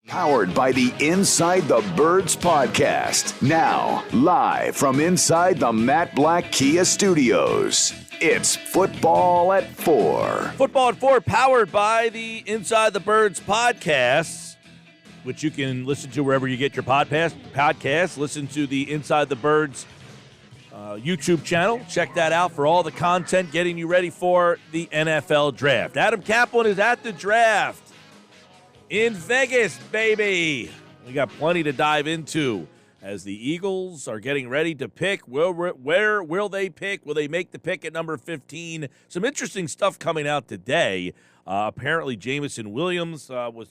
Powered by the Inside the Birds podcast. Now, live from inside the Matt Black Kia Studios. It's Football at 4. Football at 4, powered by the Inside the Birds podcast, which you can listen to wherever you get your podcasts. Listen to the Inside the Birds YouTube channel. Check that out for all the content getting you ready for the NFL draft. Adam Caplan is at the draft in Vegas, baby. We got plenty to dive into as the Eagles are getting ready to pick. Where will they pick? Will they make the pick at number 15? Some interesting stuff coming out today. Apparently, Jameson Williams was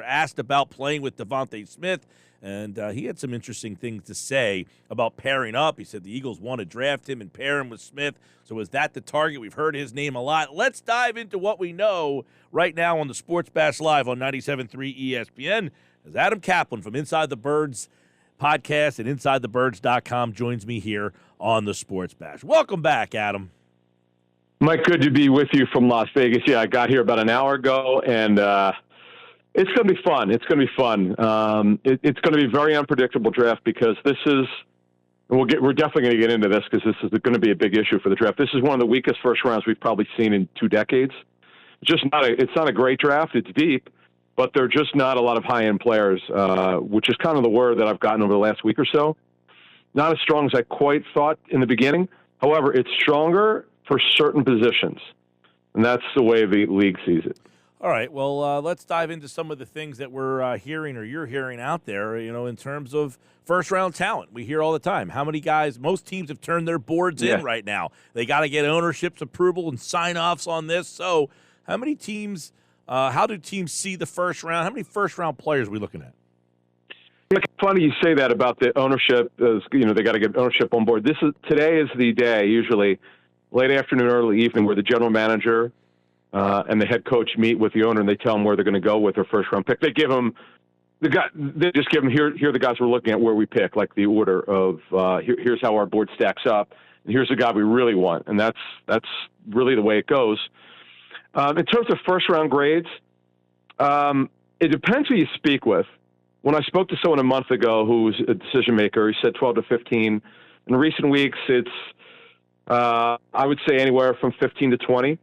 asked about playing with Devontae Smith, and he had some interesting things to say about pairing up. He said the Eagles want to draft him and pair him with Smith. So is that the target? We've heard his name a lot. Let's dive into what we know right now on the Sports Bash Live on 97.3 ESPN. As Adam Caplan from Inside the Birds podcast and InsideTheBirds.com joins me here on the Sports Bash. Welcome back, Adam. Mike, good to be with you from Las Vegas. Yeah, I got here about an hour ago, and it's going to be fun. It's going to be fun. It's going to be a very unpredictable draft because this is – we're definitely going to get into this because this is going to be a big issue for the draft. This is one of the weakest first rounds we've probably seen in 2 decades. It's not a great draft. It's deep, but there are just not a lot of high-end players, which is kind of the word that I've gotten over the last week or so. Not as strong as I quite thought in the beginning. However, it's stronger for certain positions, and that's the way the league sees it. All right, well, let's dive into some of the things that we're hearing or you're hearing out there, in terms of first-round talent. We hear all the time. How many guys, most teams have turned their boards in right now. They got to get ownership's approval and sign-offs on this. So how many teams, how do teams see the first round? How many first-round players are we looking at? It's funny you say that about the ownership. They got to get ownership on board. Today is the day, usually late afternoon, early evening, where the general manager and the head coach meet with the owner, and they tell them where they're going to go with their first-round pick. They give them They just give them here are the guys we're looking at where we pick, like the order of here's how our board stacks up, and here's the guy we really want, and that's really the way it goes. In terms of first-round grades, it depends who you speak with. When I spoke to someone a month ago who was a decision maker, he said 12 to 15. In recent weeks, it's I would say anywhere from 15 to 20.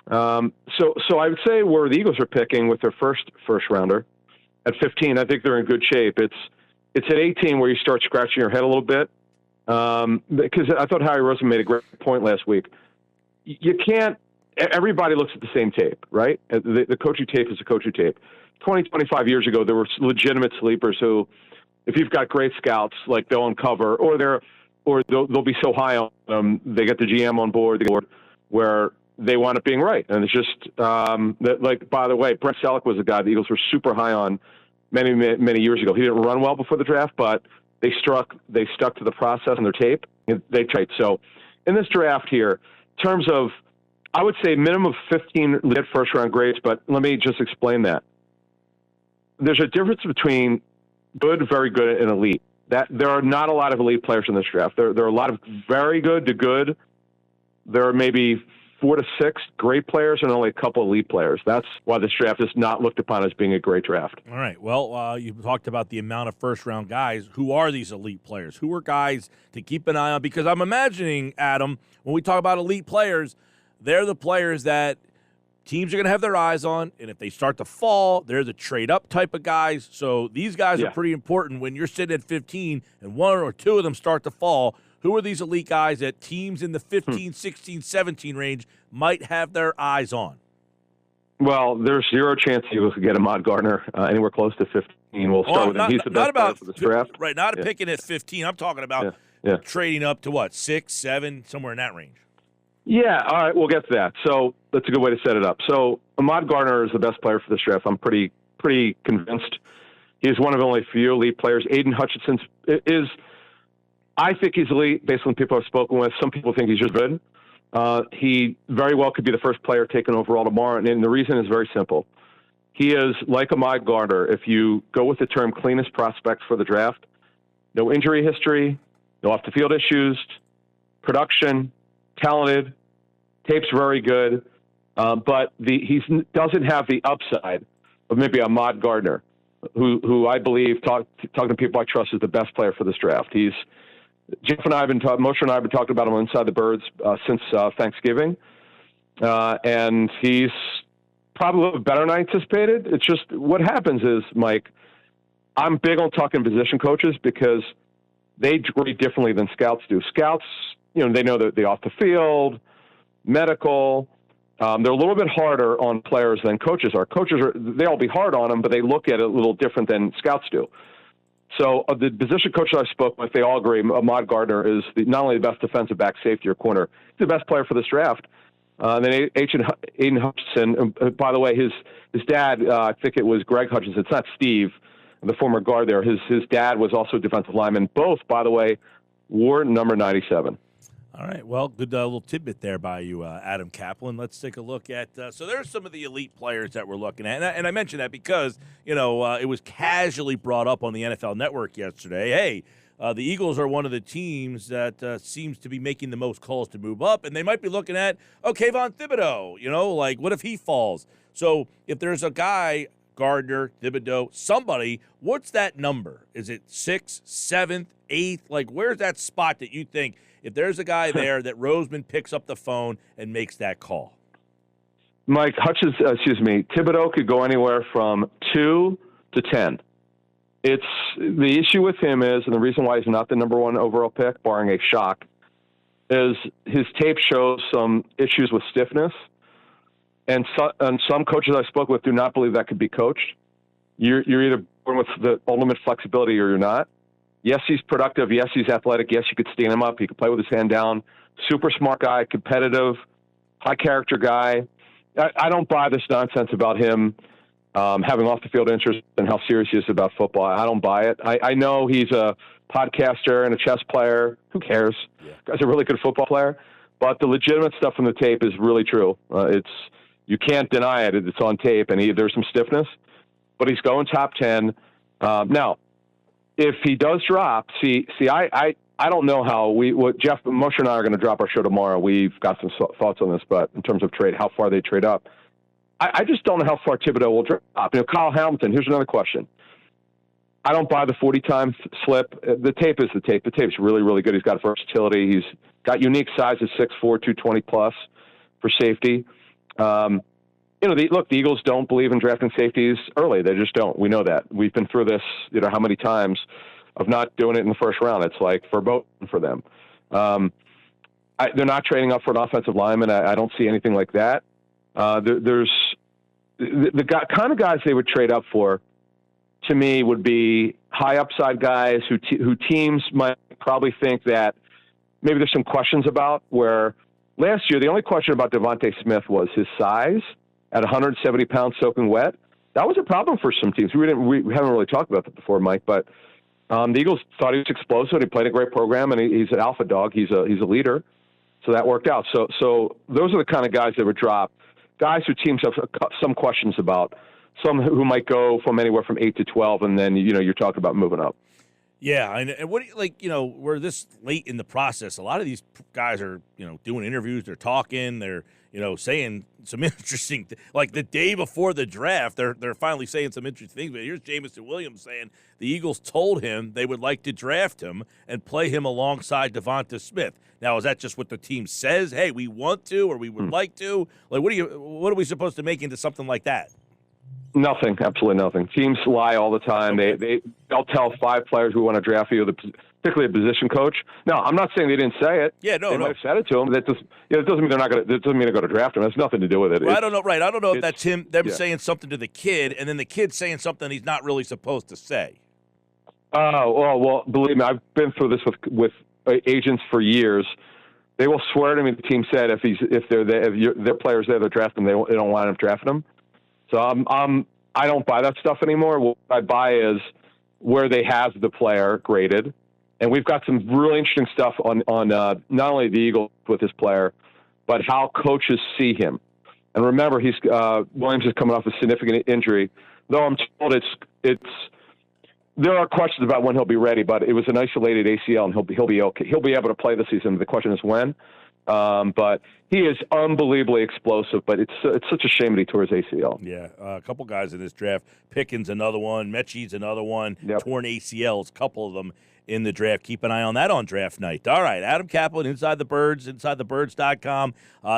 So I would say where the Eagles are picking with their first rounder at 15, I think they're in good shape. It's at 18 where you start scratching your head a little bit, because I thought Harry Rosen made a great point last week. You can't. Everybody looks at the same tape, right? The coaching tape is the coaching tape. 20, 25 years ago, there were legitimate sleepers who, if you've got great scouts, like they'll uncover, or they'll be so high on them, they get the GM on board, where they wind up being right. And it's just by the way, Brent Selleck was a guy the Eagles were super high on many, many years ago. He didn't run well before the draft, but they stuck to the process on their tape. They tried. So in this draft here, in terms of, I would say minimum of 15 legit first-round grades, but let me just explain that. There's a difference between good, very good, and elite. That there are not a lot of elite players in this draft. There are a lot of very good to good. There are maybe 4 to 6 great players and only a couple elite players. That's why this draft is not looked upon as being a great draft. All right. Well, you talked about the amount of first-round guys. Who are these elite players? Who are guys to keep an eye on? Because I'm imagining, Adam, when we talk about elite players, they're the players that teams are going to have their eyes on, and if they start to fall, they're the trade-up type of guys. So these guys are pretty important when you're sitting at 15 and 1 or 2 of them start to fall. Who are these elite guys that teams in the 15, 16, 17 range might have their eyes on? Well, there's zero chance you could get Ahmad Gardner anywhere close to 15. We'll start with him. He's the best player for this draft. Right, not picking at 15. I'm talking about trading up to what, 6, 7, somewhere in that range. Yeah, all right, we'll get to that. So that's a good way to set it up. So Ahmad Gardner is the best player for this draft. I'm pretty convinced. He's one of only a few elite players. Aiden Hutchinson is, I think he's elite based on people I've spoken with. Some people think he's just good. He very well could be the first player taken overall tomorrow, and the reason is very simple. He is like Ahmad Gardner. If you go with the term cleanest prospect for the draft, no injury history, no off-the-field issues, production, talented, tape's very good, but he doesn't have the upside of maybe Ahmad Gardner. who I believe, talking to people I trust, is the best player for this draft. Jeff and I have been Moshe and I have been talking about him on Inside the Birds since Thanksgiving, and he's probably a little better than I anticipated. It's just what happens is, Mike, I'm big on talking to position coaches because they grade differently than scouts do. Scouts, they know that they're off the field, medical. They're a little bit harder on players than coaches are. They'll be hard on them, but they look at it a little different than scouts do. So the position coaches I spoke with, they all agree Ahmad Gardner is not only the best defensive back, safety, or corner, he's the best player for this draft. Then Aiden Hutchinson, by the way, his dad, I think it was Greg Hutchinson. It's not Steve, the former guard there. His dad was also a defensive lineman. Both, by the way, wore number 97. All right. Well, good little tidbit there by you, Adam Caplan. Let's take a look at so there's some of the elite players that we're looking at. And I mentioned that because, it was casually brought up on the NFL Network yesterday. Hey, the Eagles are one of the teams that seems to be making the most calls to move up, and they might be looking at, Kayvon Thibodeau, what if he falls? So if there's a guy, Gardner, Thibodeau, somebody, what's that number? Is it 6th, 7th, 8th? Where's that spot that you think, if there's a guy there, that Roseman picks up the phone and makes that call? Mike, Thibodeau could go anywhere from 2 to 10. It's the issue with him is, and the reason why he's not the number 1 overall pick, barring a shock, is his tape shows some issues with stiffness. And some coaches I spoke with do not believe that could be coached. You're either born with the ultimate flexibility or you're not. Yes, he's productive. Yes, he's athletic. Yes, you could stand him up. He could play with his hand down. Super smart guy, competitive, high character guy. I don't buy this nonsense about him having off the field interest and how serious he is about football. I don't buy it. I know he's a podcaster and a chess player. Who cares? Yeah. Guy's a really good football player. But the legitimate stuff from the tape is really true. You can't deny it. It's on tape, and there's some stiffness. But he's going top 10. Now, if he does drop, I don't know how Jeff, Moshe and I are going to drop our show tomorrow. We've got some thoughts on this, but in terms of how far they trade up, I just don't know how far Thibodeau will drop. Kyle Hamilton, here's another question. I don't buy the 40-time slip. The tape is the tape. The tape's really, really good. He's got versatility. He's got unique sizes, 6'4", 220 plus for safety. The Eagles don't believe in drafting safeties early. They just don't. We know that. We've been through this, how many times of not doing it in the first round. It's like verboten for them. They're not trading up for an offensive lineman. I don't see anything like that. There's the kind of guys they would trade up for, to me, would be high upside guys who teams might probably think that maybe there's some questions about. Where last year the only question about Devontae Smith was his size at 170 pounds soaking wet. That was a problem for some teams. We haven't really talked about that before, Mike, but the Eagles thought he was explosive. He played a great program, and he's an alpha dog. He's a leader, so that worked out. So those are the kind of guys that would drop. Guys who teams have some questions about, some who might go from anywhere from 8 to 12, and then you're talking about moving up. Yeah, and what we're this late in the process. A lot of these guys are doing interviews. They're talking. They're saying some interesting, like the day before the draft, they're finally saying some interesting things. But here's Jameson Williams saying the Eagles told him they would like to draft him and play him alongside Devonta Smith. Now, is that just what the team says? Hey, we want to, or we would like to? What are we supposed to make into something like that? Nothing, absolutely nothing. Teams lie all the time. Okay. They'll tell 5 players we want to draft you, particularly a position coach. No, I'm not saying they didn't say it. Yeah, they might have said it to them. That doesn't mean they're not going to. That doesn't mean they're going to draft him. That's nothing to do with it. Well, I don't know. Right? I don't know if that's them saying something to the kid, and then the kid saying something he's not really supposed to say. Well, believe me, I've been through this with agents for years. They will swear to me the team said if their players there, they're drafting them, they don't want to draft them. So I don't buy that stuff anymore. What I buy is where they have the player graded, and we've got some really interesting stuff on not only the Eagles with this player, but how coaches see him. And remember, Williams is coming off a significant injury. Though I'm told there are questions about when he'll be ready, but it was an isolated ACL, and he'll be okay. He'll be able to play this season. The question is when. But he is unbelievably explosive, but it's such a shame that he tore his ACL. Yeah, a couple guys in this draft. Pickens, another one. Mechie's another one. Yep. Torn ACLs, a couple of them in the draft. Keep an eye on that on draft night. All right, Adam Caplan, Inside the Birds, InsideTheBirds.com,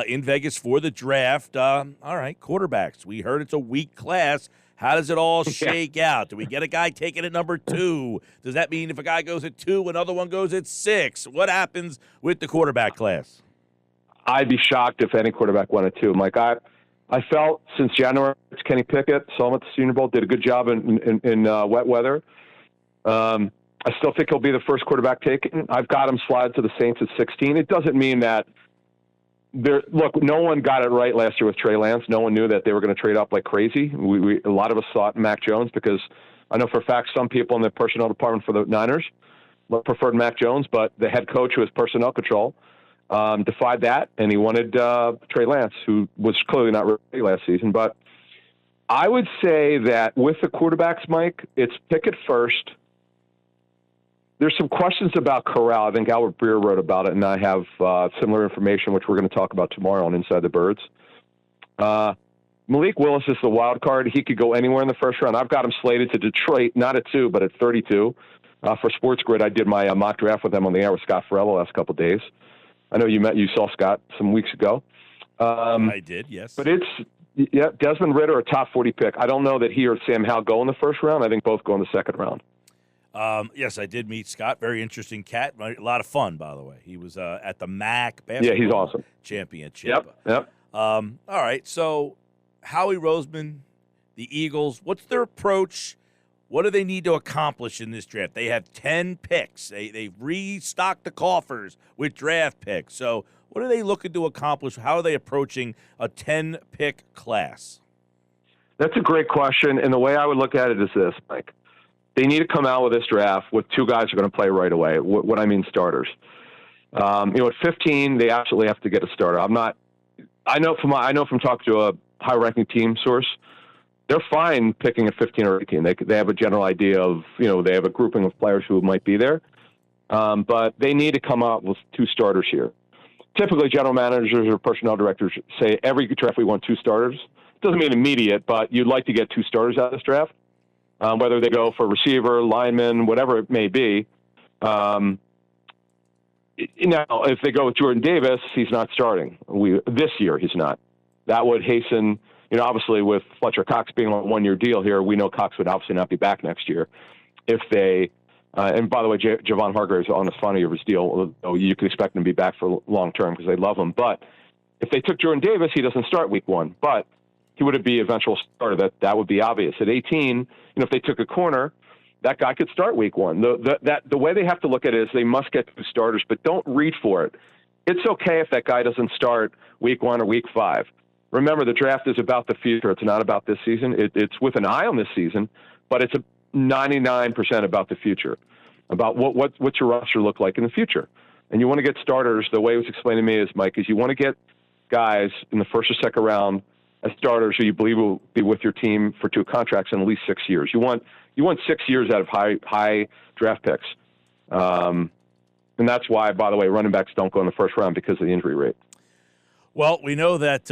in Vegas for the draft. All right, quarterbacks. We heard it's a weak class. How does it all shake out? Do we get a guy taken at number 2? Does that mean if a guy goes at 2, another one goes at 6? What happens with the quarterback class? I'd be shocked if any quarterback went at 2. Mike, I felt since January, it's Kenny Pickett, saw him at the Senior Bowl, did a good job in wet weather. I still think he'll be the first quarterback taken. I've got him slide to the Saints at 16. It doesn't mean that look, no one got it right last year with Trey Lance. No one knew that they were going to trade up like crazy. A lot of us thought Mac Jones, because I know for a fact some people in the personnel department for the Niners preferred Mac Jones, but the head coach, who has personnel control, defied that, and he wanted Trey Lance, who was clearly not ready last season. But I would say that with the quarterbacks, Mike, it's Pickett first. There's some questions about Corral. I think Albert Breer wrote about it, and I have similar information, which we're going to talk about tomorrow on Inside the Birds. Malik Willis is the wild card. He could go anywhere in the first round. I've got him slated to Detroit, not at 2, but at 32. For Sports Grid, I did my mock draft with them on the air with Scott Farrell the last couple of days. I know you saw Scott some weeks ago. I did, yes. But Desmond Ridder, a top 40 pick. I don't know that he or Sam Howell go in the first round. I think both go in the second round. Yes, I did meet Scott. Very interesting cat. A lot of fun, by the way. He was at the MAC basketball he's awesome. Championship. Yep. All right, so Howie Roseman, the Eagles, what's their approach? What do they need to accomplish in this draft? They have 10 picks. They've restocked the coffers with draft picks. So what are they looking to accomplish? How are they approaching a 10-pick class? That's a great question, and the way I would look at it is this, Mike. They need to come out with this draft with 2 guys who are going to play right away. What I mean, starters. At 15, they absolutely have to get a starter. I know from talking to a high-ranking team source, they're fine picking at 15 or 18. They have a general idea of, they have a grouping of players who might be there. But they need to come out with 2 starters here. Typically, general managers or personnel directors say every draft we want 2 starters. Doesn't mean immediate, but you'd like to get 2 starters out of this draft. Whether they go for receiver, lineman, whatever it may be. Now, if they go with Jordan Davis, he's not starting. This year, he's not. That would hasten, obviously with Fletcher Cox being on a 1-year deal here, we know Cox would obviously not be back next year. If they, and by the way, Javon Hargrave's on the final year of his deal, you can expect him to be back for long term because they love him. But if they took Jordan Davis, he doesn't start week 1. But he would be eventual starter. That would be obvious. At 18, if they took a corner, that guy could start week 1. The way they have to look at it is they must get 2 starters, but don't reach for it. It's okay if that guy doesn't start week 1 or week 5. Remember, the draft is about the future. It's not about this season. It's with an eye on this season, but it's 99% about the future, about what's your roster look like in the future. And you want to get starters. The way it was explained to me is, Mike, is you want to get guys in the first or second round as starters who you believe will be with your team for 2 contracts in at least 6 years. You want 6 years out of high draft picks. And that's why, by the way, running backs don't go in the first round because of the injury rate. Well, we know that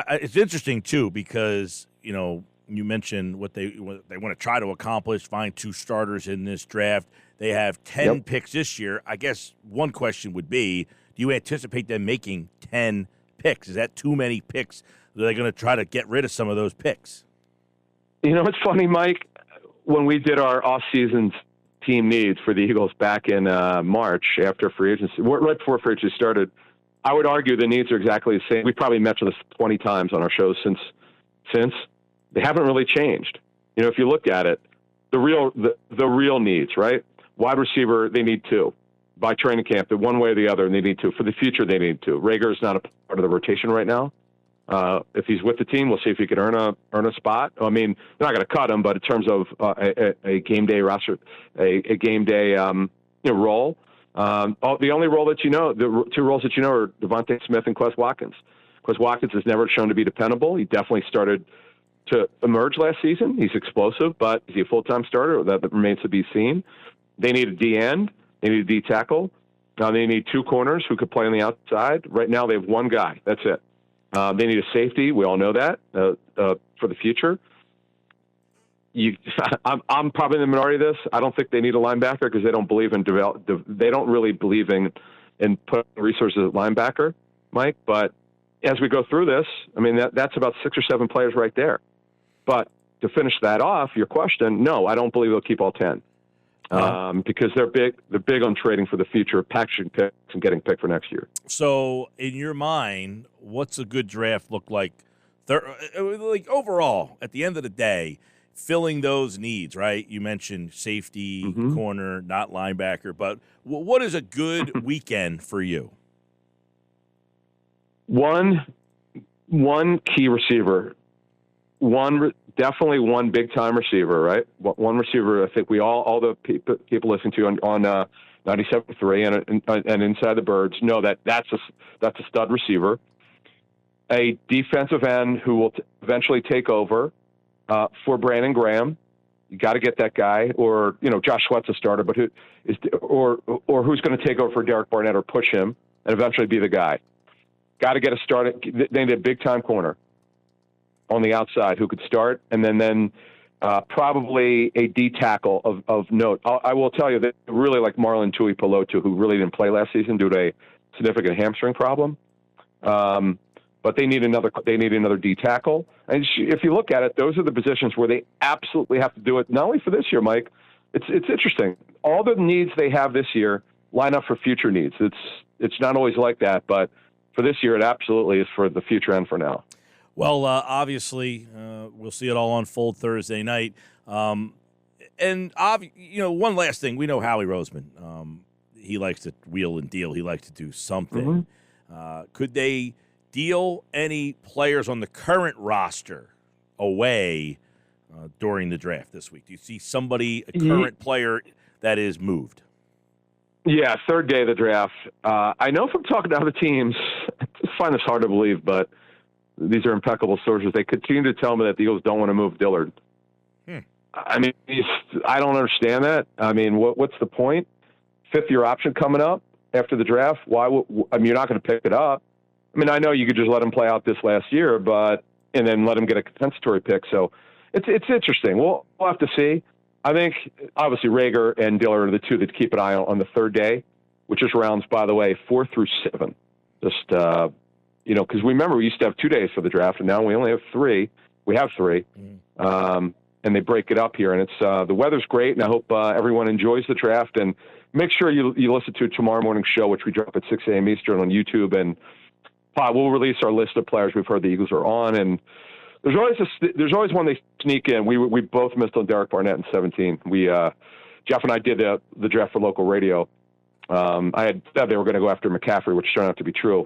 it's interesting, too, because, you mentioned what they want to try to accomplish, find 2 starters in this draft. They have 10 picks this year. I guess one question would be, do you anticipate them making 10 picks? Is that too many picks? Are they going to try to get rid of some of those picks? It's funny, Mike. When we did our off-season team needs for the Eagles back in March after free agency, right before free agency started, I would argue the needs are exactly the same. We probably mentioned this 20 times on our shows since. They haven't really changed. If you look at it, the real needs, right? Wide receiver, they need 2. By training camp, one way or the other, and they need 2. For the future, they need 2. Rager is not a part of the rotation right now. If he's with the team, we'll see if he can earn a spot. I mean, they're not going to cut him, but in terms of a game day roster, a game day role, the only role that the 2 roles that are Devontae Smith and Quez Watkins. Quez Watkins has never shown to be dependable. He definitely started to emerge last season. He's explosive, but is he a full-time starter? That remains to be seen. They need a D end. They need a D tackle. Now they need two corners who could play on the outside. Right now they have one guy. That's it. They need a safety. We all know that for the future. I'm probably in the minority of this. I don't think they need a linebacker because they don't believe in they don't really believe in putting resources at linebacker, Mike. But as we go through this, I mean that's about 6 or 7 players right there. But to finish that off, your question, no, I don't believe they'll keep all 10 because they're big on trading for the future, packaging picks and getting picked for next year. So, in your mind, what's a good draft look like? Like overall, at the end of the day, filling those needs, right? You mentioned safety, corner, not linebacker, but what is a good weekend for you? One key receiver, definitely one big time receiver, right? One receiver. I think we all the people listening to on 97.3 and Inside the Birds know that's a stud receiver. A defensive end who will eventually take over for Brandon Graham. You got to get that guy, or Josh Sweat's a starter, but who's going to take over for Derek Barnett or push him and eventually be the guy. Got to get a start. They need a big time corner on the outside who could start, and then probably a D tackle of note. I will tell you that I really like Marlon Tuipulotu, who really didn't play last season due to a significant hamstring problem. But they need another D tackle. And if you look at it, those are the positions where they absolutely have to do it. Not only for this year, Mike. It's interesting. All the needs they have this year line up for future needs. It's not always like that, but for this year, it absolutely is for the future and for now. Well, obviously, we'll see it all unfold Thursday night. One last thing. We know Howie Roseman. He likes to wheel and deal. He likes to do something. Could they deal any players on the current roster away during the draft this week? Do you see a current player that is moved? Yeah, third day of the draft. I know from talking to other teams, I just find this hard to believe, but these are impeccable sources. They continue to tell me that the Eagles don't want to move Dillard. I mean, I don't understand that. I mean, what's the point? Fifth-year option coming up after the draft. Why? You're not going to pick it up. I mean, I know you could just let him play out this last year, and then let him get a compensatory pick. So it's interesting. We'll have to see. I think obviously Rager and Dillard are the two that keep an eye on the third day, which is rounds, by the way, 4 through 7. Just because remember we used to have 2 days for the draft, and now we only have 3. We have 3, and they break it up here, and it's the weather's great, and I hope everyone enjoys the draft. And make sure you listen to tomorrow morning's show, which we drop at 6 a.m. Eastern on YouTube, and we'll release our list of players we've heard the Eagles are on, and there's always one they sneak in. We both missed on Derek Barnett in 2017. Jeff and I did the draft for local radio. I had said they were going to go after McCaffrey, which turned out to be true.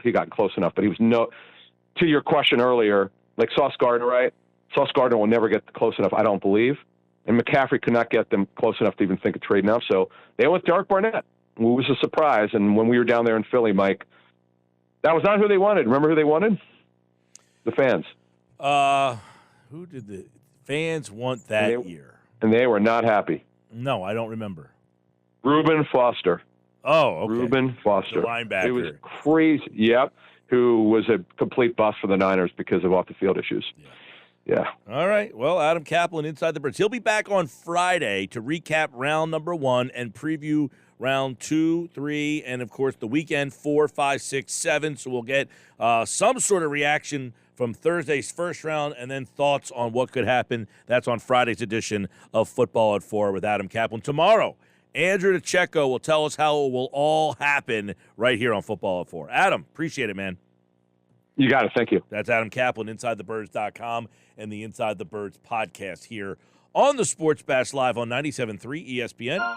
He got close enough, but he was to your question earlier, like Sauce Gardner, right? Sauce Gardner will never get close enough, I don't believe, and McCaffrey could not get them close enough to even think of trading now. So they went with Derek Barnett, it was a surprise. And when we were down there in Philly, Mike, that was not who they wanted. Remember who they wanted? The fans. Who did the fans want that year? And they were not happy. No, I don't remember. Reuben Foster. Oh, okay. Reuben Foster. The linebacker. It was crazy. Yep. Who was a complete bust for the Niners because of off-the-field issues. Yeah. All right. Well, Adam Caplan, Inside the Birds. He'll be back on Friday to recap round number 1 and preview round 2, 3, and, of course, the weekend 4, 5, 6, 7. So we'll get some sort of reaction from Thursday's first round and then thoughts on what could happen. That's on Friday's edition of Football at 4 with Adam Caplan. Tomorrow, Andrew DeCecco will tell us how it will all happen right here on Football at 4. Adam, appreciate it, man. You got it. Thank you. That's Adam Caplan, InsideTheBirds.com, and the Inside the Birds podcast here on the Sports Bash Live on 97.3 ESPN.